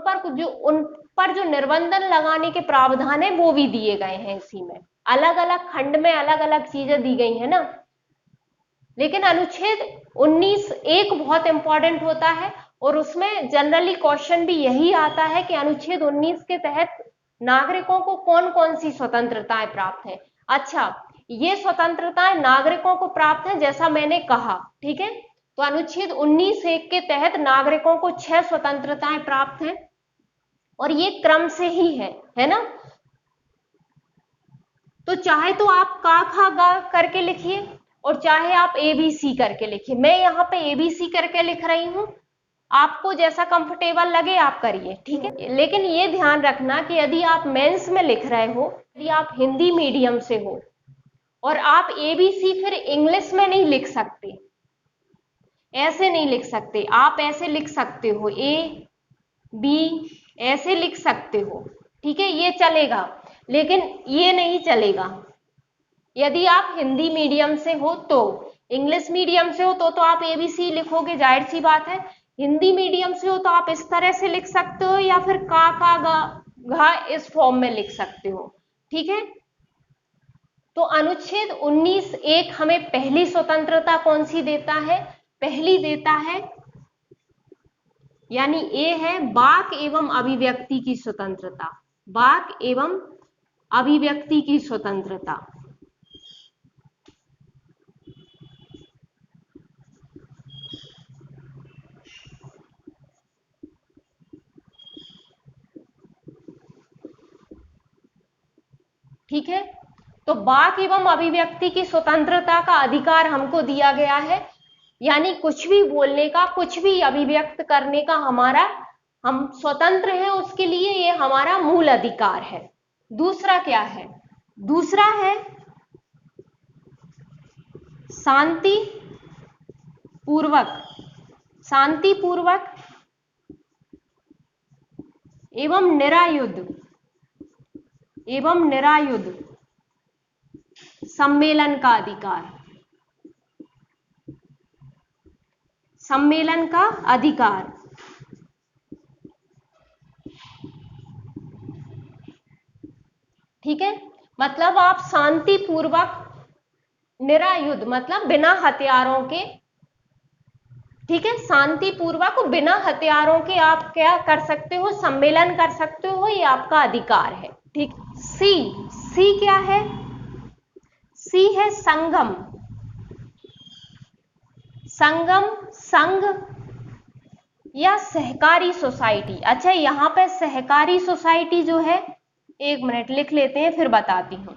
पर जो निर्बंधन लगाने के प्रावधान है वो भी दिए गए हैं। इसी में अलग अलग खंड में अलग अलग चीजें दी गई है ना। लेकिन अनुच्छेद 19(1) बहुत इंपॉर्टेंट होता है और उसमें जनरली क्वेश्चन भी यही आता है कि अनुच्छेद 19 के तहत नागरिकों को कौन कौन सी स्वतंत्रताएं प्राप्त है। अच्छा, ये स्वतंत्रताएं नागरिकों को प्राप्त है जैसा मैंने कहा, ठीक है, तो अनुच्छेद 19(1) के तहत नागरिकों को 6 स्वतंत्रताएं प्राप्त हैं और ये क्रम से ही है ना। तो चाहे तो आप का खा गा करके लिखिए और चाहे आप ABC करके लिखिए। मैं यहाँ पे ABC करके लिख रही हूं, आपको जैसा कंफर्टेबल लगे आप करिए, ठीक है। लेकिन ये ध्यान रखना कि यदि आप मेंस में लिख रहे हो, यदि आप हिंदी मीडियम से हो और आप ABC फिर इंग्लिश में नहीं लिख सकते, ऐसे नहीं लिख सकते। आप ऐसे लिख सकते हो AB, ऐसे लिख सकते हो, ठीक है, ये चलेगा, लेकिन ये नहीं चलेगा। यदि आप हिंदी मीडियम से हो तो, इंग्लिश मीडियम से हो तो आप ABC लिखोगे, जाहिर सी बात है। हिंदी मीडियम से हो तो आप इस तरह से लिख सकते हो या फिर का गा घा इस फॉर्म में लिख सकते हो, ठीक है। तो अनुच्छेद 19(1) हमें पहली स्वतंत्रता कौन सी देता है? पहली देता है, यानी ए है वाक एवं अभिव्यक्ति की स्वतंत्रता। वाक एवं अभिव्यक्ति की स्वतंत्रता। ठीक है, तो वाक एवं अभिव्यक्ति की स्वतंत्रता का अधिकार हमको दिया गया है, यानी कुछ भी बोलने का, कुछ भी अभिव्यक्त करने का हम स्वतंत्र हैं, उसके लिए ये हमारा मूल अधिकार है। दूसरा क्या है? दूसरा है शांति पूर्वक एवं निरायुध सम्मेलन का अधिकार। सम्मेलन का अधिकार, ठीक है। मतलब आप शांतिपूर्वक, निरायुध मतलब बिना हथियारों के, ठीक है, शांतिपूर्वक बिना हथियारों के आप क्या कर सकते हो? सम्मेलन कर सकते हो, ये आपका अधिकार है, ठीक। सी क्या है? सी है संगम, संघ या सहकारी सोसाइटी। अच्छा, यहां पे सहकारी सोसाइटी जो है, एक मिनट लिख लेते हैं फिर बताती हूं।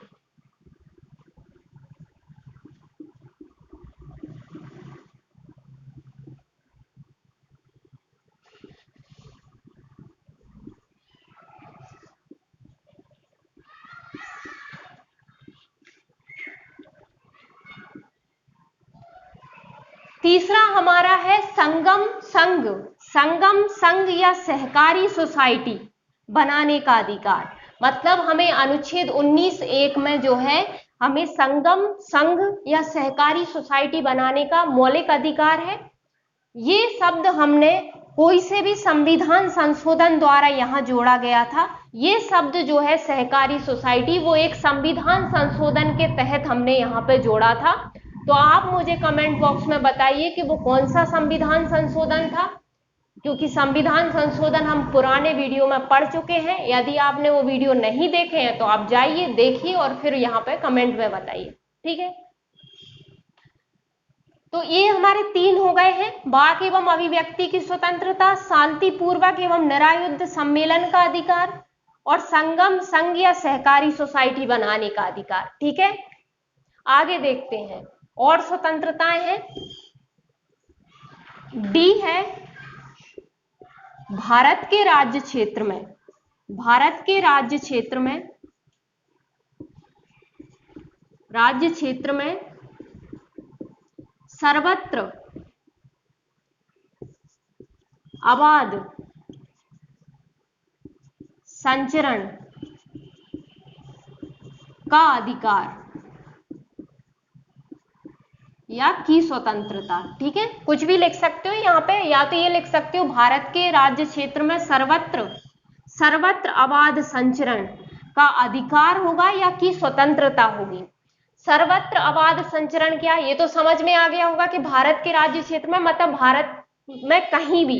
तीसरा हमारा है संगम संघ या सहकारी सोसाइटी बनाने का अधिकार। मतलब हमें अनुच्छेद 19(1) में जो है, हमें संगम संघ या सहकारी सोसाइटी बनाने का मौलिक अधिकार है। ये शब्द हमने कोई से भी संविधान संशोधन द्वारा यहां जोड़ा गया था। ये शब्द जो है सहकारी सोसाइटी, वो एक संविधान संशोधन के तहत हमने यहाँ पे जोड़ा था। तो आप मुझे कमेंट बॉक्स में बताइए कि वो कौन सा संविधान संशोधन था, क्योंकि संविधान संशोधन हम पुराने वीडियो में पढ़ चुके हैं। यदि आपने वो वीडियो नहीं देखे हैं तो आप जाइए, देखिए और फिर यहाँ पे कमेंट में बताइए, ठीक है। तो ये हमारे 3 हो गए हैं, वाक एवं अभिव्यक्ति की स्वतंत्रता, शांतिपूर्वक एवं निरायुध सम्मेलन का अधिकार और संगम संघ या सहकारी सोसाइटी बनाने का अधिकार, ठीक है। आगे देखते हैं, और स्वतंत्रताएं हैं। डी है भारत के राज्य क्षेत्र में सर्वत्र अबाध संचरण का अधिकार या की स्वतंत्रता, ठीक है। कुछ भी लिख सकते हो यहाँ पे, या तो ये लिख सकते हो भारत के राज्य क्षेत्र में सर्वत्र अबाध संचरण का अधिकार होगा या की स्वतंत्रता होगी। सर्वत्र अबाध संचरण क्या, ये तो समझ में आ गया होगा कि भारत के राज्य क्षेत्र में मतलब भारत में कहीं भी,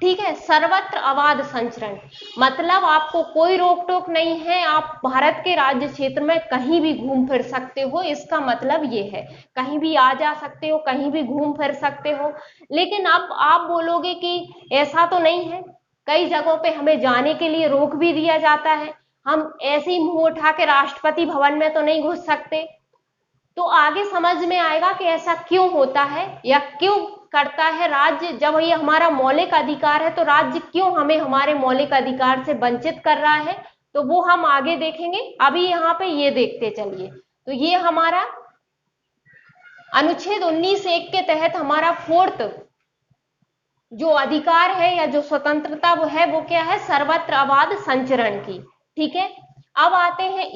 ठीक है। सर्वत्र अबाध संचरण मतलब आपको कोई रोक टोक नहीं है, आप भारत के राज्य क्षेत्र में कहीं भी घूम फिर सकते हो, इसका मतलब ये है कहीं भी आ जा सकते हो, कहीं भी घूम फिर सकते हो। लेकिन अब आप बोलोगे कि ऐसा तो नहीं है, कई जगहों पे हमें जाने के लिए रोक भी दिया जाता है, हम ऐसे ही मुंह उठा के राष्ट्रपति भवन में तो नहीं घुस सकते। तो आगे समझ में आएगा कि ऐसा क्यों होता है या क्यों करता है राज्य। जब ये हमारा मौलिक अधिकार है तो राज्य क्यों हमें हमारे मौलिक अधिकार से वंचित कर रहा है, तो वो हम आगे देखेंगे। अभी यहाँ पे ये देखते चलिए। तो ये हमारा अनुच्छेद 19(1) के तहत हमारा फोर्थ जो अधिकार है या जो स्वतंत्रता वो है, वो क्या है, सर्वत्र अबाध संचरण की। ठीक है। अब आते हैं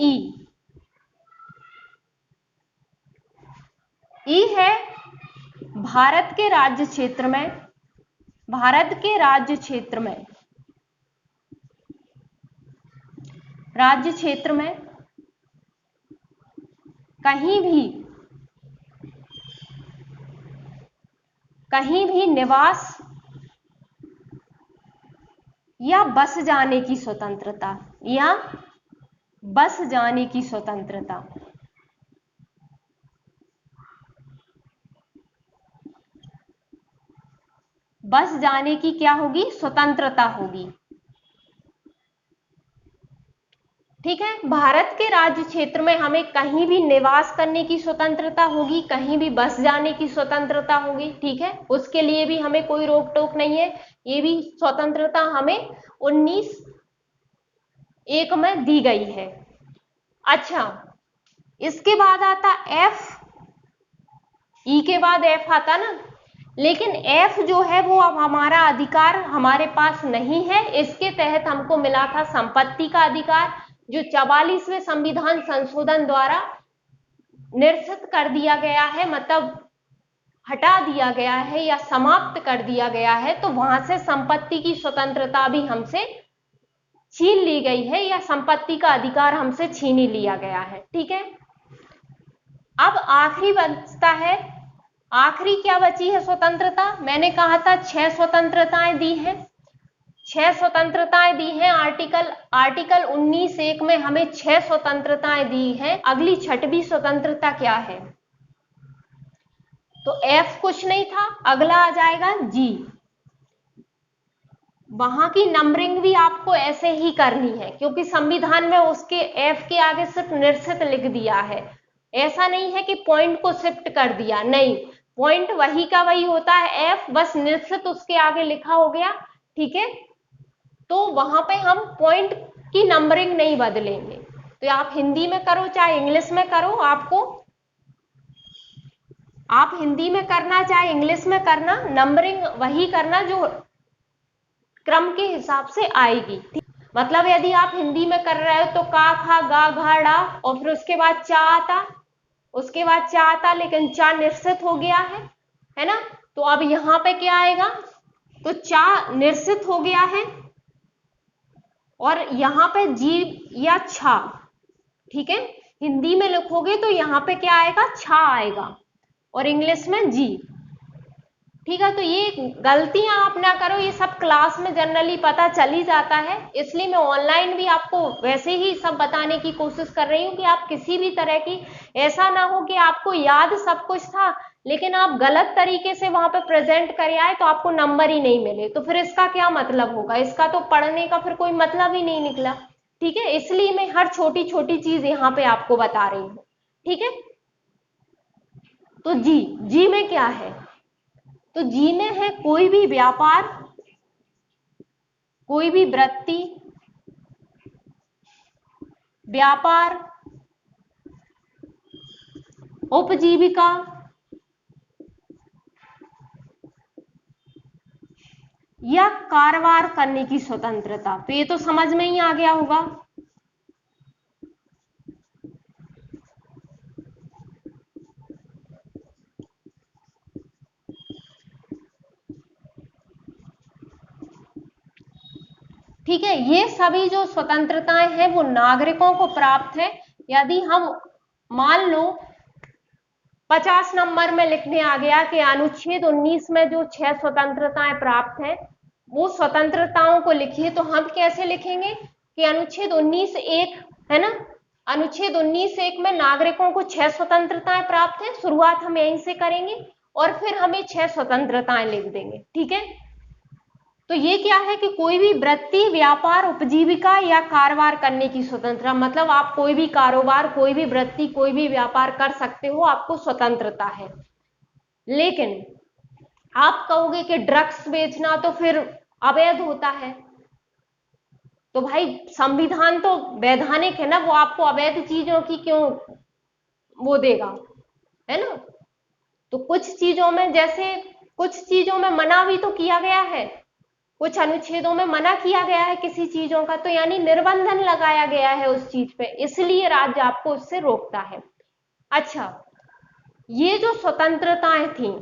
ई है भारत के राज्य क्षेत्र में, राज्य क्षेत्र में कहीं भी निवास या बस जाने की स्वतंत्रता, बस जाने की क्या होगी, स्वतंत्रता होगी। ठीक है। भारत के राज्य क्षेत्र में हमें कहीं भी निवास करने की स्वतंत्रता होगी, कहीं भी बस जाने की स्वतंत्रता होगी। ठीक है। उसके लिए भी हमें कोई रोक टोक नहीं है, ये भी स्वतंत्रता हमें 19(1) में दी गई है। अच्छा, इसके बाद आता एफ, ई के बाद एफ आता ना, लेकिन एफ जो है वो अब हमारा अधिकार हमारे पास नहीं है। इसके तहत हमको मिला था संपत्ति का अधिकार, जो 44वें संविधान संशोधन द्वारा निरसित कर दिया गया है, मतलब हटा दिया गया है या समाप्त कर दिया गया है। तो वहां से संपत्ति की स्वतंत्रता भी हमसे छीन ली गई है या संपत्ति का अधिकार हमसे छीन ही लिया गया है। ठीक है। अब आखिरी बचता है, आखिरी क्या बची है स्वतंत्रता, मैंने कहा था 6 स्वतंत्रताएं दी हैं, 6 स्वतंत्रताएं दी हैं। आर्टिकल 19(1) में हमें 6 स्वतंत्रताएं दी हैं। अगली 6वीं स्वतंत्रता क्या है, तो एफ कुछ नहीं था, अगला आ जाएगा जी। वहां की नंबरिंग भी आपको ऐसे ही करनी है, क्योंकि संविधान में उसके एफ के आगे सिर्फ निरसित लिख दिया है, ऐसा नहीं है कि पॉइंट को शिफ्ट कर दिया, नहीं, पॉइंट वही का वही होता है, एफ बस निरसित उसके आगे लिखा हो गया। ठीक है। तो वहां पे हम पॉइंट की नंबरिंग नहीं बदलेंगे। तो आप हिंदी में करो चाहे इंग्लिश में करो, आप हिंदी में करना चाहे इंग्लिश में करना, नंबरिंग वही करना जो क्रम के हिसाब से आएगी। मतलब यदि आप हिंदी में कर रहे हो तो का खा गा घा डा और फिर उसके बाद चा आता, लेकिन चा निरसित हो गया है ना। तो अब यहां पे क्या आएगा, तो चा निरसित हो गया है और यहां पे जी या छा। ठीक है। हिंदी में लिखोगे तो यहां पे क्या आएगा, छा आएगा और इंग्लिश में जी। ठीक है। तो ये गलतियां आप ना करो, ये सब क्लास में जनरली पता चल ही जाता है, इसलिए मैं ऑनलाइन भी आपको वैसे ही सब बताने की कोशिश कर रही हूँ कि आप किसी भी तरह की, ऐसा ना हो कि आपको याद सब कुछ था लेकिन आप गलत तरीके से वहां पे प्रेजेंट करे आए तो आपको नंबर ही नहीं मिले, तो फिर इसका क्या मतलब होगा, इसका तो पढ़ने का फिर कोई मतलब ही नहीं निकला। ठीक है। इसलिए मैं हर छोटी छोटी चीज यहाँ पे आपको बता रही हूँ। ठीक है। तो जी में क्या है, तो जी में है कोई भी व्यापार, कोई भी वृत्ति, व्यापार, उपजीविका या कारोबार करने की स्वतंत्रता। तो ये तो समझ में ही आ गया होगा। ठीक है। ये सभी जो स्वतंत्रताएं हैं वो नागरिकों को प्राप्त है। यदि हम मान लो 50 नंबर में लिखने आ गया कि अनुच्छेद 19 में जो 6 स्वतंत्रताएं प्राप्त हैं, वो स्वतंत्रताओं को लिखिए। तो हम कैसे लिखेंगे कि अनुच्छेद 19(1) है ना, अनुच्छेद 19(1) में नागरिकों को 6 स्वतंत्रताएं प्राप्त है, शुरुआत हम यहीं से करेंगे और फिर हमें 6 स्वतंत्रताएं लिख देंगे। ठीक है, तो ये क्या है कि कोई भी वृत्ति, व्यापार, उपजीविका या कारोबार करने की स्वतंत्रता, मतलब आप कोई भी कारोबार, कोई भी वृत्ति, कोई भी व्यापार कर सकते हो, आपको स्वतंत्रता है। लेकिन आप कहोगे कि ड्रग्स बेचना तो फिर अवैध होता है, तो भाई संविधान तो वैधानिक है ना, वो आपको अवैध चीजों की क्यों वो देगा, है ना। तो कुछ चीजों में, जैसे कुछ चीजों में मना भी तो किया गया है, कुछ अनुच्छेदों में मना किया गया है किसी चीजों का, तो यानी निर्बंधन लगाया गया है उस चीज पे, इसलिए राज्य आपको उससे रोकता है। अच्छा, ये जो स्वतंत्रताएं थी,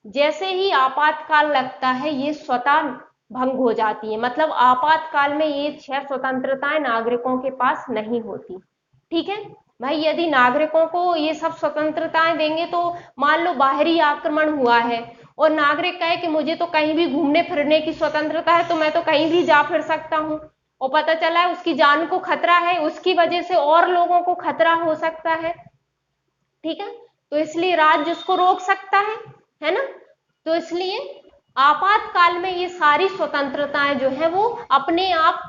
जैसे ही आपातकाल लगता है ये स्वतः भंग हो जाती है, मतलब आपातकाल में ये 6 स्वतंत्रताएं नागरिकों के पास नहीं होती। ठीक है भाई, यदि नागरिकों को ये सब स्वतंत्रताएं देंगे, तो मान लो बाहरी आक्रमण हुआ है और नागरिक कहे कि मुझे तो कहीं भी घूमने फिरने की स्वतंत्रता है, तो मैं तो कहीं भी जा फिर सकता हूं, और पता चला है उसकी जान को खतरा है, उसकी वजह से और लोगों को खतरा हो सकता है। ठीक है, तो इसलिए राज्य उसको रोक सकता है ना। तो इसलिए आपातकाल में ये सारी स्वतंत्रताएं जो है वो अपने आप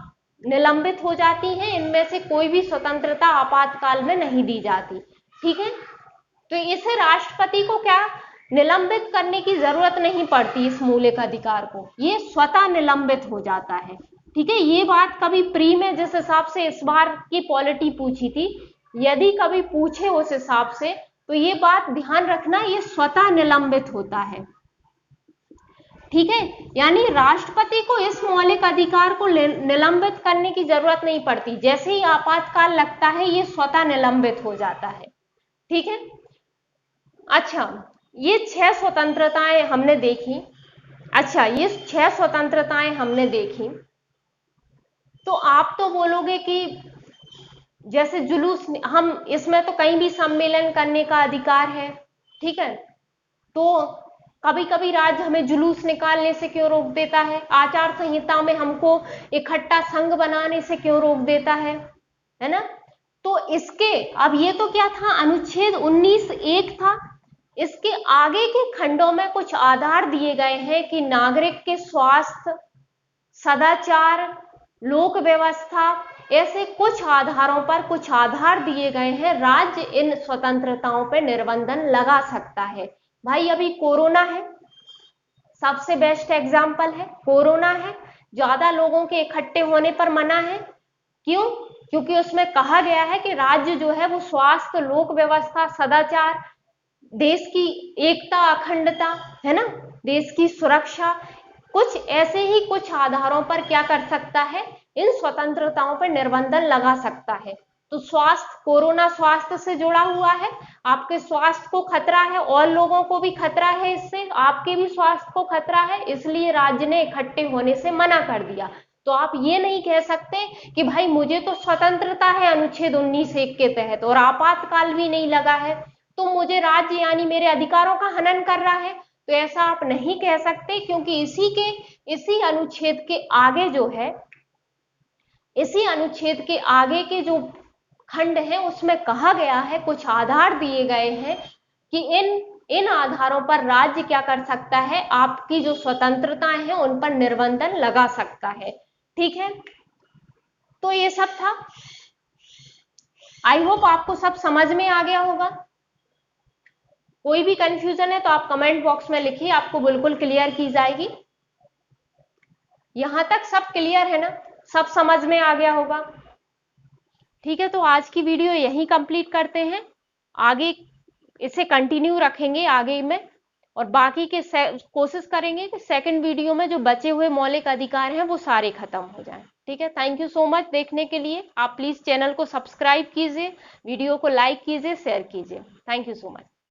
निलंबित हो जाती हैं, इनमें से कोई भी स्वतंत्रता आपातकाल में नहीं दी जाती। ठीक है, तो इसे राष्ट्रपति को क्या निलंबित करने की जरूरत नहीं पड़ती, इस मौलिक अधिकार को, ये स्वतः निलंबित हो जाता है। ठीक है, ये बात कभी प्री में जिस हिसाब से इस बार की पॉलिटी पूछी थी, यदि कभी पूछे उस हिसाब से, तो ये बात ध्यान रखना, ये स्वतः निलंबित होता है। ठीक है, यानी राष्ट्रपति को इस मौलिक अधिकार को निलंबित करने की जरूरत नहीं पड़ती, जैसे ही आपातकाल लगता है ये स्वतः निलंबित हो जाता है। ठीक है, अच्छा, ये 6 स्वतंत्रताएं हमने देखी। अच्छा, ये 6 स्वतंत्रताएं हमने देखी, तो आप तो बोलोगे कि जैसे जुलूस, हम इसमें तो कहीं भी सम्मेलन करने का अधिकार है। ठीक है, तो कभी कभी राज्य हमें जुलूस निकालने से क्यों रोक देता है, आचार संहिता में हमको इकट्ठा संघ बनाने से क्यों रोक देता है ना। तो इसके, अब ये तो क्या था, अनुच्छेद 19(1) था, इसके आगे के खंडों में कुछ आधार दिए गए हैं कि नागरिक के स्वास्थ्य, सदाचार, लोक व्यवस्था, ऐसे कुछ आधारों पर कुछ आधार दिए गए हैं, राज्य इन स्वतंत्रताओं पर निर्बंधन लगा सकता है। भाई अभी कोरोना है, सबसे बेस्ट एग्जाम्पल है, कोरोना है, ज्यादा लोगों के इकट्ठे होने पर मना है। क्यों? क्योंकि उसमें कहा गया है कि राज्य जो है वो स्वास्थ्य, लोक व्यवस्था, सदाचार, देश की एकता, अखंडता, है ना, देश की सुरक्षा, कुछ ऐसे ही कुछ आधारों पर क्या कर सकता है, इन स्वतंत्रताओं पर निर्बंधन लगा सकता है। तो स्वास्थ्य, कोरोना स्वास्थ्य से जुड़ा हुआ है, आपके स्वास्थ्य को खतरा है और लोगों को भी खतरा है, इससे आपके भी स्वास्थ्य को खतरा है, इसलिए राज्य ने इकट्ठे होने से मना कर दिया। तो आप ये नहीं कह सकते कि भाई मुझे तो स्वतंत्रता है अनुच्छेद 19(1) के तहत और आपातकाल भी नहीं लगा है, तो मुझे राज्य यानी मेरे अधिकारों का हनन कर रहा है। तो ऐसा आप नहीं कह सकते, क्योंकि इसी अनुच्छेद के आगे जो है, इसी अनुच्छेद के आगे के जो खंड है उसमें कहा गया है, कुछ आधार दिए गए हैं कि इन आधारों पर राज्य क्या कर सकता है, आपकी जो स्वतंत्रताएं हैं उन पर निर्बंधन लगा सकता है। ठीक है, तो ये सब था। आई होप आपको सब समझ में आ गया होगा। कोई भी कंफ्यूजन है तो आप कमेंट बॉक्स में लिखिए, आपको बिल्कुल क्लियर की जाएगी। यहां तक सब क्लियर है ना, सब समझ में आ गया होगा। ठीक है, तो आज की वीडियो यहीं कंप्लीट करते हैं, आगे इसे कंटिन्यू रखेंगे आगे में, और बाकी के कोशिश करेंगे कि सेकंड वीडियो में जो बचे हुए मौलिक अधिकार हैं वो सारे खत्म हो जाएं। ठीक है, थैंक यू सो मच देखने के लिए। आप प्लीज चैनल को सब्सक्राइब कीजिए, वीडियो को लाइक कीजिए, शेयर कीजिए। Thank you so much.